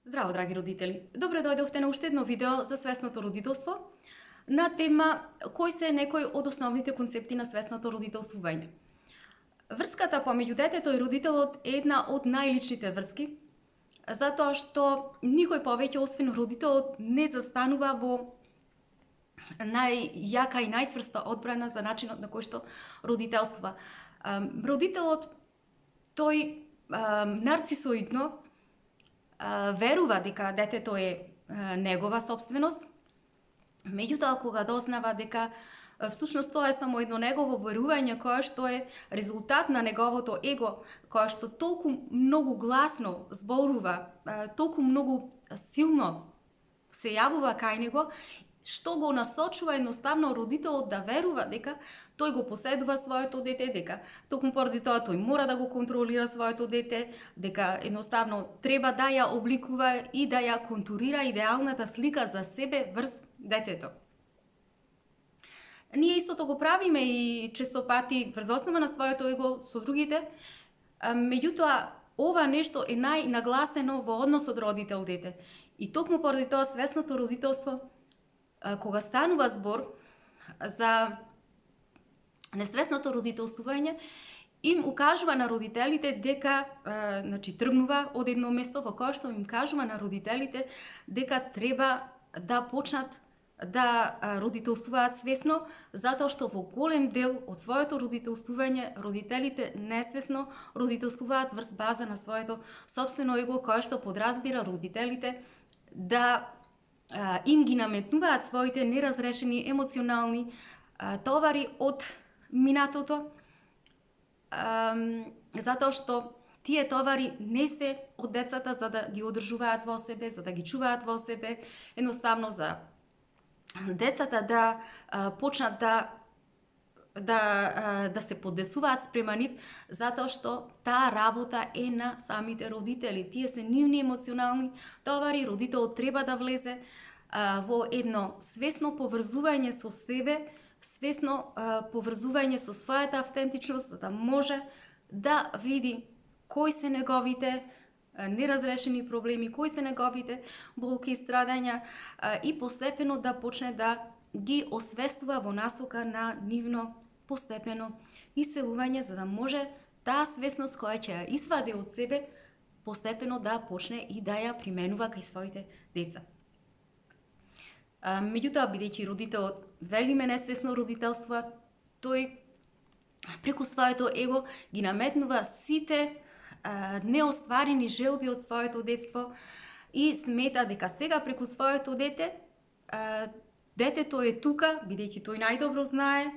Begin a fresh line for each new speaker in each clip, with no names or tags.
Здраво, драги родители! Добре дојдовте на уште едно видео за свесното родителство на тема кои се некои од основните концепти на свесното родителствување. Врската помеѓу детето и родителот е една од најличните врски, затоа што никој повеќе освен родителот не застанува во најјака и најцврста одбрана за начинот на кој што родителствува. Родителот тој нарцисоидно верува дека детето е негова собственост, меѓутоа кога дознава дека всушност тоа е само едно негово верување кое што е резултат на неговото его, кое што толку многу гласно зборува, толку многу силно се јавува кај него, што го насочува едноставно родителот да верува дека тој го поседува своето дете, дека токму поради тоа тој мора да го контролира своето дете, дека едноставно треба да ја обликува и да ја контурира идеалната слика за себе врз детето. Ние истото го правиме и често пати врз основа на своето его со другите, меѓутоа ова нешто е најнагласено во односот родител-дете. И токму поради тоа свесното родителство, кога станува збор за несвесното родителствување, им укажува на родителите дека тргнува од едно место во кое што им кажува на родителите дека треба да почнат да родителствуваат свесно, затоа што во голем дел од своето родителствување родителите несвесно родителствуваат врз база на своето собствено его, кое што подразбира родителите да им ги наметнуваат своите неразрешени емоционални товари од минатото, затоа што тие товари не се од децата за да ги одржуваат во себе, за да ги чуваат во себе, едноставно за децата да почнат да се подесуваат спрема нив, затоа што таа работа е на самите родители. Тие се нивни емоционални товари, родителот треба да влезе во едно свесно поврзување со себе, свесно поврзување со својата автентичност, за да може да види кои се неговите неразрешени проблеми, кои се неговите болки и страдања и постепено да почне да ги освестува во насока на нивно постепено иселување, за да може таа свесност која ќе ја извади од себе постепено да почне и да ја применува кај своите деца. Меѓутоа, бидејќи родителот велиме несвесно родителство, тој преку своето его ги наметнува сите неостварени желби од своето детство и смета дека сега преку своето дете, детето е тука, бидејќи тој најдобро знае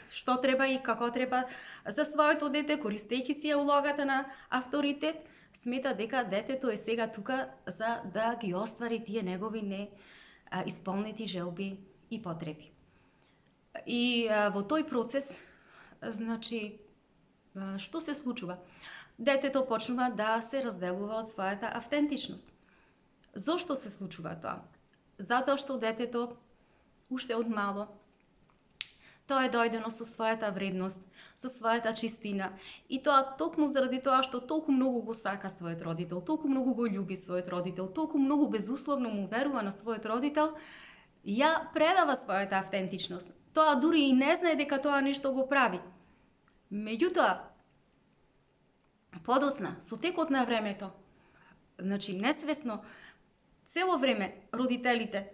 што треба и како треба за своето дете, користејќи си ја улогата на авторитет, смета дека детето е сега тука за да ги оствари тие негови исполнети желби и потреби. И во тој процес, што се случува? Детето почнува да се разделува од својата автентичност. Зошто се случува тоа? Затоа што детето уште од мало тоа е дојдено со својата вредност, со својата чистина, и тоа токму заради тоа што толку многу го сака својот родител, толку многу го љуби својот родител, толку многу безусловно му верува на својот родител, ја предава својата автентичност. Тоа дури и не знае дека тоа нешто го прави. Меѓутоа, подоцна, со текот на времето, несвесно, цело време родителите,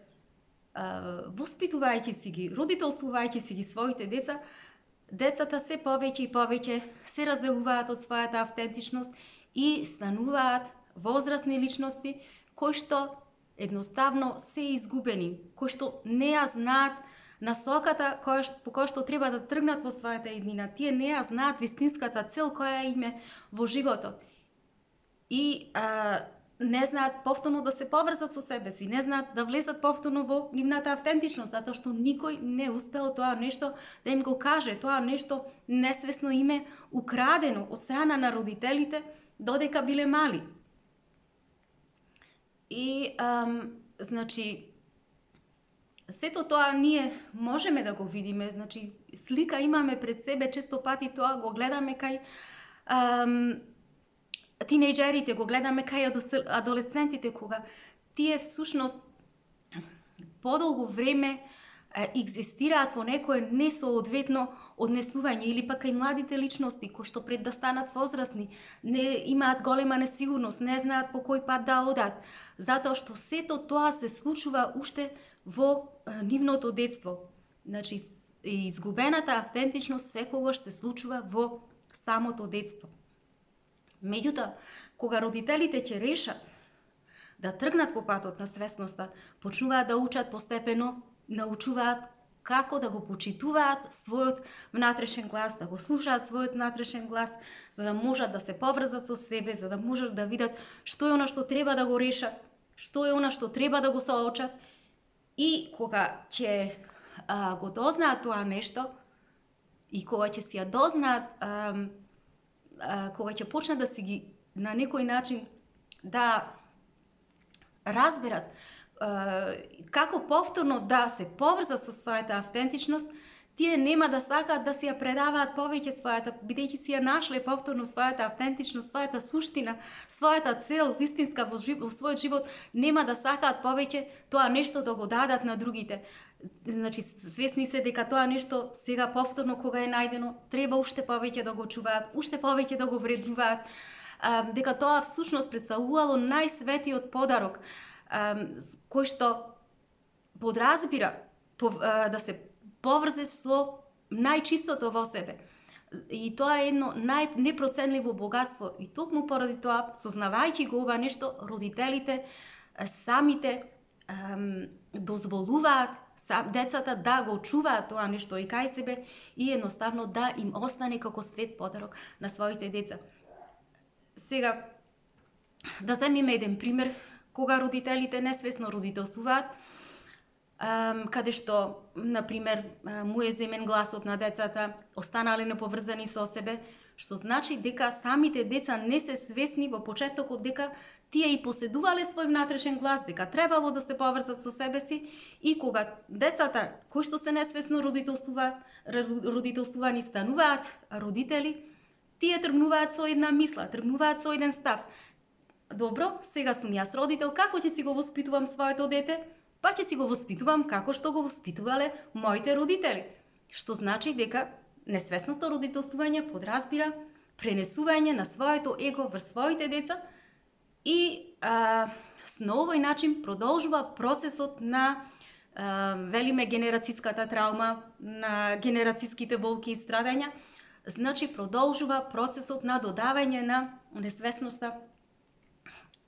воспитувајќи си ги, родителствувајќи си ги своите деца, децата се повеќе и повеќе се разделуваат од својата автентичност и стануваат возрастни личности кои што едноставно се изгубени, кои што не ја знаат насоката по која што треба да тргнат во својата иднина. Тие не ја знаат вистинската цел која им е во животот. И не знаат повторно да се поврзат со себе си, не знаат да влезат повторно во нивната автентичност, затоа што никој не успел тоа нешто да им го каже, тоа нешто несвесно им е украдено од страна на родителите додека биле мали. И, сето тоа ние можеме да го видиме, слика имаме пред себе, често пати тоа го гледаме кај тинејџерите, го гледаме кај адолесцентите, кога тие всушност подолго време екзистираат во некое несоодветно однесување, или пак кај младите личности кои што пред да станат возрастни не имаат голема несигурност, не знаат по кој пат да одат, затоа што сето тоа се случува уште во нивното детство. Значи, изгубената автентичност секогаш се случува во самото детство. Меѓутоа, кога родителите ќе решат да тргнат по патот на свесноста, почнуваат да учат постепено, научуваат како да го почитуваат својот внатрешен глас, да го слушаат својот внатрешен глас, за да можат да се поврзат со себе, за да можат да видат што е она што треба да го решат, што е она што треба да го соочат. И кога ќе го дознаат тоа нешто, и кога ќе си ја дознаат, кога ќе почнат да си ги на некој начин да разберат како повторно да се поврзат со својата автентичност, тие нема да сакаат да си ја предаваат повеќе својата, бидејќи си ја нашле повторно својата автентичност, својата суштина, својата цел вистинска во својот живот, нема да сакаат повеќе тоа нешто да го дадат на другите. Значи, свесни се дека тоа нешто сега повторно кога е најдено, треба уште повеќе да го чуваат, уште повеќе да го вреднуваат, дека тоа всушност представувало најсветиот подарок, кој што подразбира да се поврзе со најчистото во себе. И тоа е едно непроценливо богатство. И токму поради тоа, сознавајќи го ова нешто, родителите самите дозволуваат децата да го чуваат тоа нешто и кај себе и едноставно да им остане како свет подарок на своите деца. Сега, да земиме еден пример, кога родителите несвесно родителствуваат, каде што, например, му е земен гласот на децата, останале неповрзани со себе, што значи дека самите деца не се свесни во почетокот дека тие и поседувале свој внатрешен глас, дека требало да се поврзат со себе си, и кога децата кои што се несвесно родителствувани стануваат родители, тие тргнуваат со една мисла, тргнуваат со еден став. Добро, сега сум јас родител, како ќе си го воспитувам своето дете? Па ќе си го воспитувам како што го воспитувале моите родители. Што значи дека несвесното родителствување подразбира пренесување на своето его врз своите деца и на овој начин продолжува процесот на велиме генерацијската травма, на генерацијските болки и страдања. Значи продолжува процесот на додавање на несвесноста,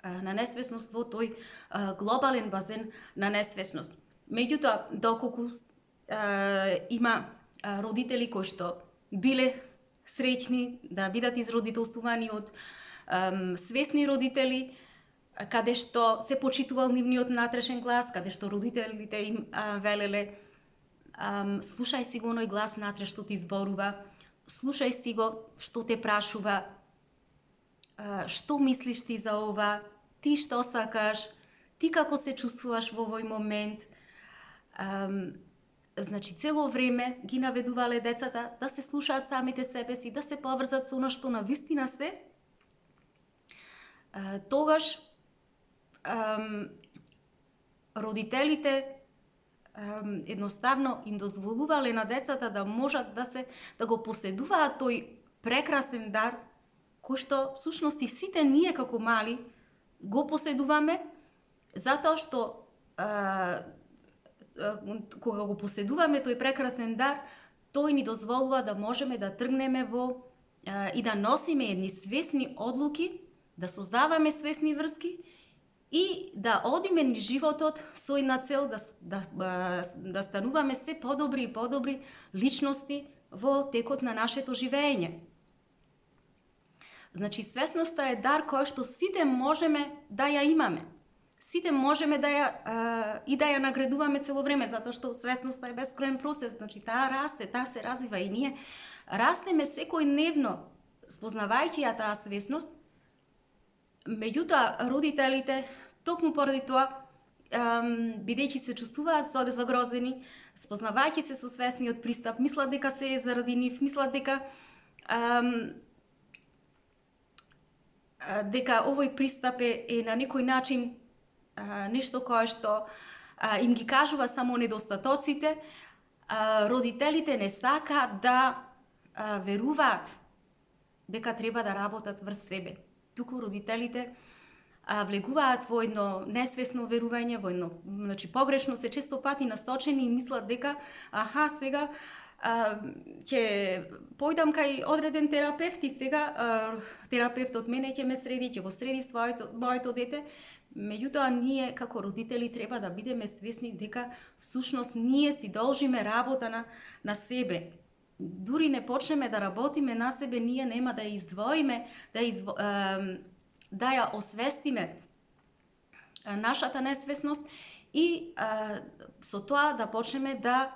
на несвесност во тој глобален базен на несвесност. Меѓутоа, доколку има родители кои што биле среќни да бидат изродителствувани од свесни родители, каде што се почитувал нивниот внатрешен глас, каде што родителите им велеле слушај си го оној глас внатре што ти зборува, слушај си го што те прашува, што мислиш ти за ова, ти што сакаш, ти како се чувствуваш во овој момент. Значи, цело време ги наведувале децата да се слушаат самите себе си, да се поврзат со она што навистина се. Тогаш родителите едноставно им дозволувале на децата да можат да го поседуваат тој прекрасен дар, кој што всушност и сите ние како мали го поседуваме, затоа што кога го поседуваме тој прекрасен дар, тој ни дозволува да можеме да тргнеме во и да носиме едни свесни одлуки, да создаваме свесни врски и да одиме низ животот со една цел да стануваме се подобри и подобри личности во текот на нашето живење. Значи, свесноста е дар кој што сите можеме да ја имаме. Сите можеме да ја наградуваме цело време, затоа што свесноста е бескраен процес. Значи, таа расте, таа се развива и ние растеме секојдневно, спознавајќи ја таа свесност. Меѓутоа, родителите, токму поради тоа, бидејќи се чувствуваат загрозени, спознавајќи се со свесниот пристап, мислат дека се е заради нив, мислат дека дека овој пристап е на некој начин нешто кое што им ги кажува само недостатоците. Родителите не сакаат да веруваат дека треба да работат врз себе. Туку родителите влегуваат во едно несвесно верување, во едно, значи погрешно се често пати насточени и мислат дека сега ќе појдам кај одреден терапевт и сега терапевтот мене ќе ме среди, ќе го среди моето дете. Меѓутоа, ние како родители треба да бидеме свесни дека всушност ние си должиме работа на себе. Дури не почнеме да работиме на себе, ние нема да ја издвоиме, да ја освестиме нашата несвесност и со тоа да почнеме да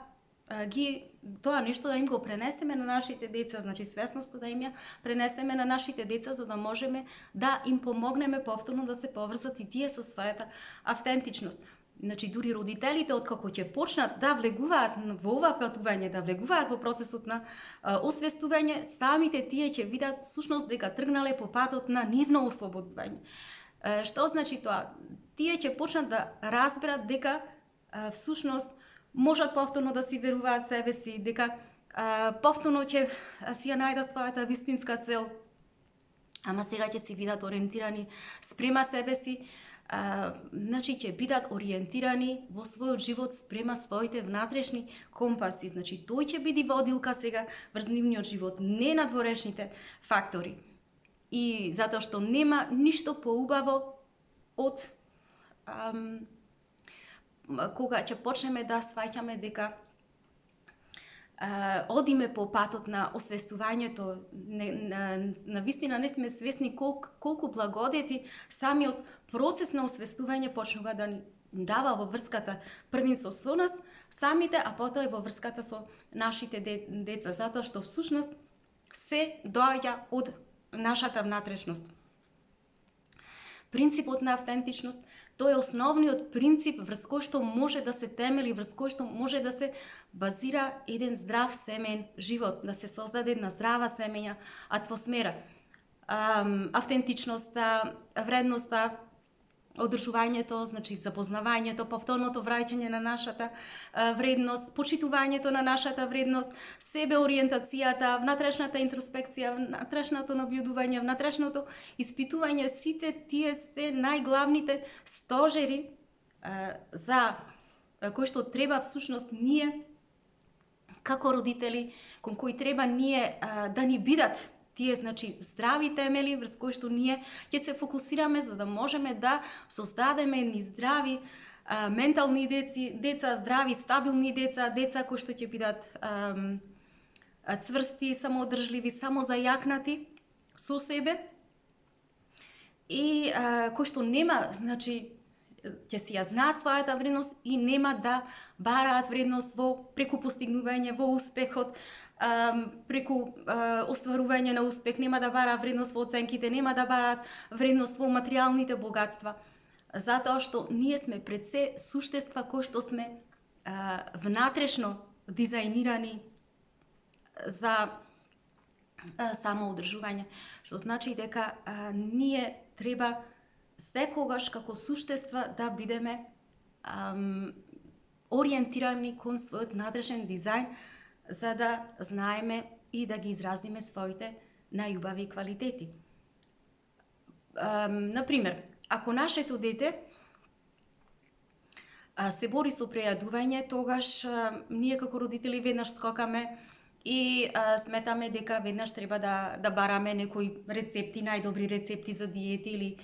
тоа нешто да им го пренесеме на нашите деца, значи свесноста да им ја пренесеме на нашите деца, за да можеме да им помогнеме повторно да се поврзат и тие со својата автентичност. Значи, дури родителите, откако ќе почнат да влегуваат во ова патување, да влегуваат во процесот на освестување, самите тие ќе видат всушност дека тргнале по патот на нивно ослободување. Што значи тоа? Тие ќе почнат да разберат дека всушност можат повторно да си веруваат себе си, дека повторно ќе си ја најдат својата вистинска цел, ама сега ќе се видат ориентирани спрема себе си, значи ќе бидат ориентирани во својот живот спрема своите внатрешни компаси. Значи тој ќе биде водилка сега врз нивниот живот, не надворешните фактори. И затоа што нема ништо поубаво од кога ќе почнеме да сваќаме дека одиме по патот на освестувањето, на вистина не сме свесни колку благодети самиот процес на освестување почнува да ни дава во врската првинство со нас самите, а потоа и во врската со нашите деца, затоа што всушност се доаѓа од нашата внатрешност. Принципот на автентичност, тој е основниот принцип врз кој што може да се темели, врз кој што може да се базира еден здрав семеен живот, да се создаде една здрава семеја атмосфера. Автентичноста, вредноста, одржувањето, значи запознавањето, повторното враќање на нашата вредност, почитувањето на нашата вредност, себеориентацијата, внатрешната интроспекција, внатрешното наблюдување, внатрешното испитување, сите тие се најглавните стожери за кои што треба всушност ние како родители, кон кои треба ние да ни бидат тие, значи, здрави темели врз кои што ние ќе се фокусираме за да можеме да создадеме едни здрави ментални деца, здрави, стабилни деца кои што ќе бидат цврсти, самоодржливи, самозајакнати со себе и кои што нема, значи, ќе си ја знаат својата вредност и нема да бараат вредност преку постигнување, во успехот, преку остварување на успех, нема да бараат вредност во оценките, нема да бараат вредност во материјалните богатства, затоа што ние сме пред се суштества кои што сме внатрешно дизајнирани за самоодржување, што значи дека ние треба секогаш како суштества да бидеме ориентирани кон својот внатрешен дизајн, за да знаеме и да ги изразиме своите најубави квалитети. Например, ако нашето дете се бори со прејадување, тогаш ние како родители веднаш скокаме и сметаме дека веднаш треба да бараме некои рецепти, најдобри рецепти за диети или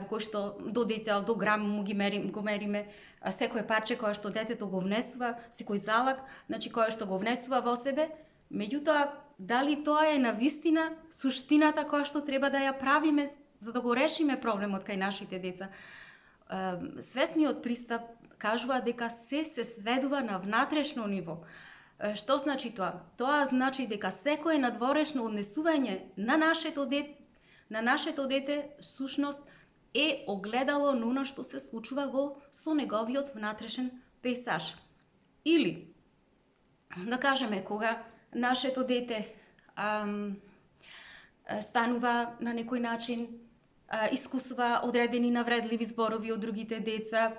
кои што до детел, до грам го мериме секое парче кое што детето го внесува, секој залак, значи кое што го внесува во себе. Меѓутоа, дали тоа е навистина суштината која што треба да ја правиме за да го решиме проблемот кај нашите деца? Свесниот пристап кажува дека се сведува на внатрешно ниво. Што значи тоа? Тоа значи дека секое надворешно однесување на нашето дете всушност е огледало на оно што се случува со неговиот внатрешен пейсаж. Или, да кажеме, кога нашето дете станува на некој начин искусува одредени навредливи зборови од другите деца.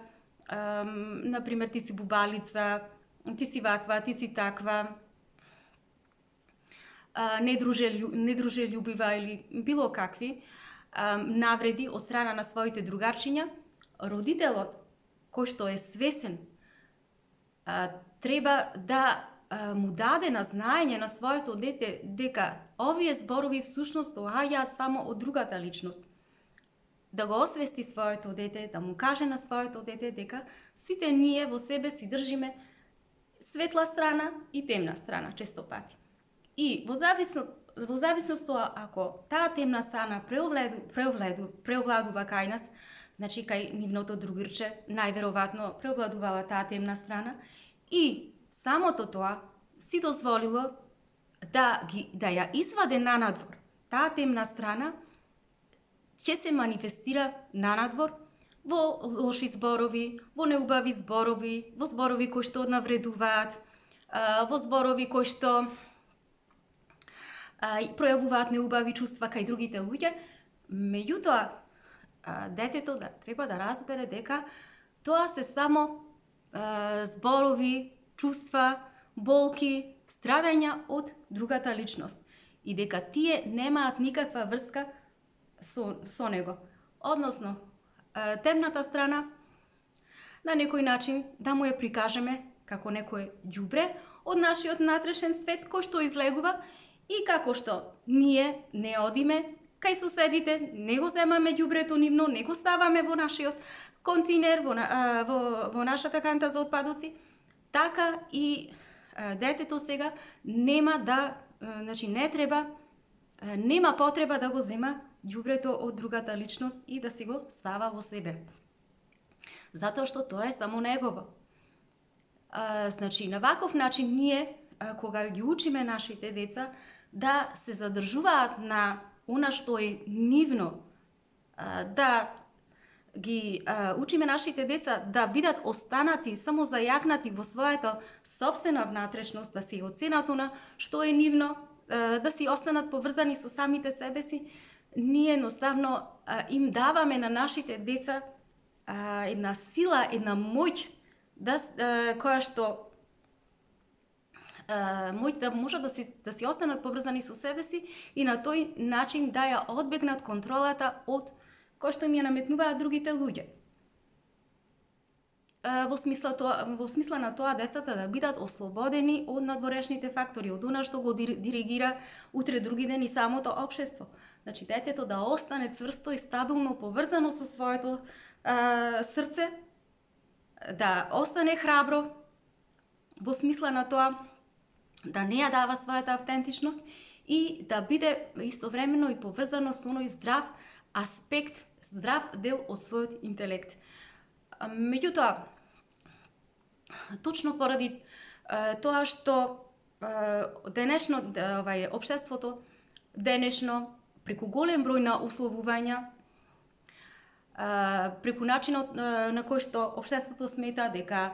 Например, ти си бубалица, ти си ваква, ти си таква, недружелюбива или било какви навреди од страна на своите другарчиња, родителот кој што е свесен треба да му даде на знаење на своето дете дека овие зборови всушност доаѓаат само од другата личност. Да го освести своето дете, да му каже на своето дете дека сите ние во себе си држиме светла страна и темна страна често пати. И во зависност ако таа темна страна преовладува кај нас, значи кај нивното другирче, најверојатно преовладувала таа темна страна, и самото тоа си дозволило да ја изваде на надвор. Таа темна страна ќе се манифестира на надвор во лоши зборови, во неубави зборови, во зборови кои што навредуваат, во зборови кои што пројавуваат неубави чувства кај другите луѓе. Меѓутоа, детето треба да разбере дека тоа се само зборови, чувства, болки, страдања од другата личност и дека тие немаат никаква врска со него. Односно, темната страна на некој начин да му ја прикажеме како некој ѓубре од нашиот натрешен свет кој што излегува и како што ние не одиме кај соседите, не го земаме ѓубрето нивно, не го ставаме во нашиот контейнер, во нашата канта за отпадоци, така и детето сега нема потреба да го зема ѓубрето од другата личност и да си го става во себе. Затоа што тоа е само негово. Значи, на ваков начин ние, кога ги учиме нашите деца да се задржуваат на она што е нивно, да ги учиме нашите деца да бидат останати само зајакнати во својата собствена внатрешност, да си оценат она што е нивно, да си останат поврзани со самите себе си, ние едноставно им даваме на нашите деца една сила, една моќ која што моќ да можат да си останат поврзани со себе си и на тој начин да ја одбегнат контролата од кој што им ја наметнуваат другите луѓе. Во смисла на тоа децата да бидат ослободени од надворешните фактори, од она што го диригира утре други ден и самото општество. Значи, детето да остане цврсто и стабилно поврзано со своето срце, да остане храбро, во смисла на тоа да не ја дава својата автентичност и да биде истовремено и поврзано со оној здрав аспект, здрав дел од својот интелект. Меѓутоа, точно поради тоа што денешно општеството денешно преку голем број на условувања, преку начинот на кој што општеството смета дека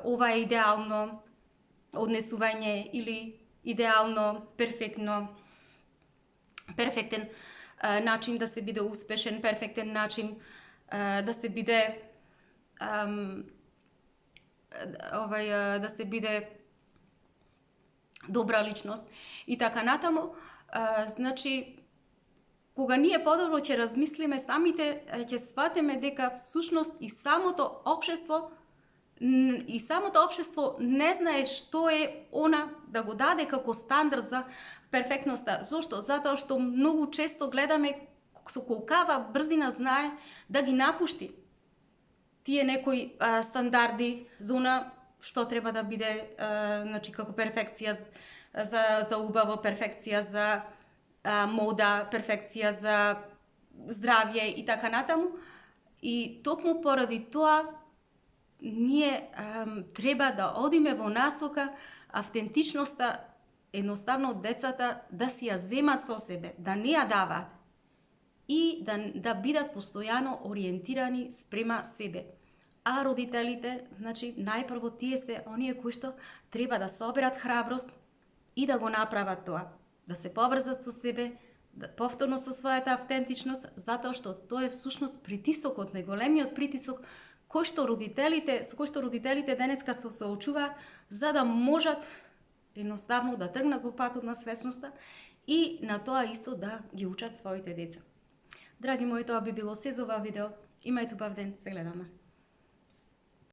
ова е идеално однесување или идеално, перфектен начин да се биде успешен, перфектен начин да се биде да се биде добра личност и така натаму. Значи, кога ние подобро ќе размислиме самите, ќе сватиме дека всушност и самото општество не знае што е она да го даде како стандард за перфектноста. Зошто? Затоа што многу често гледаме со колкава брзина знае да ги напушти тие некои стандарди за она што треба да биде, значи како перфекција за убаво, перфекција за мода, перфекција за здравје и така натаму. И токму поради тоа ние треба да одиме во насока автентичноста, едноставно децата да си ја земат со себе, да не ја даваат и да бидат постојано ориентирани спрема себе. А родителите, значи, најпрво тие се оние кои што треба да соберат храброст и да го направат тоа, да се поврзат со себе, повторно со својата автентичност, затоа што тоа е всушност притисокот, најголемиот притисок со кој што родителите денеска се соочуваат за да можат едноставно да тргнат по патот на свесноста и на тоа исто да ги учат своите деца. Драги мои, тоа би било се за ова видео. Имајте убав ден, се гледаме.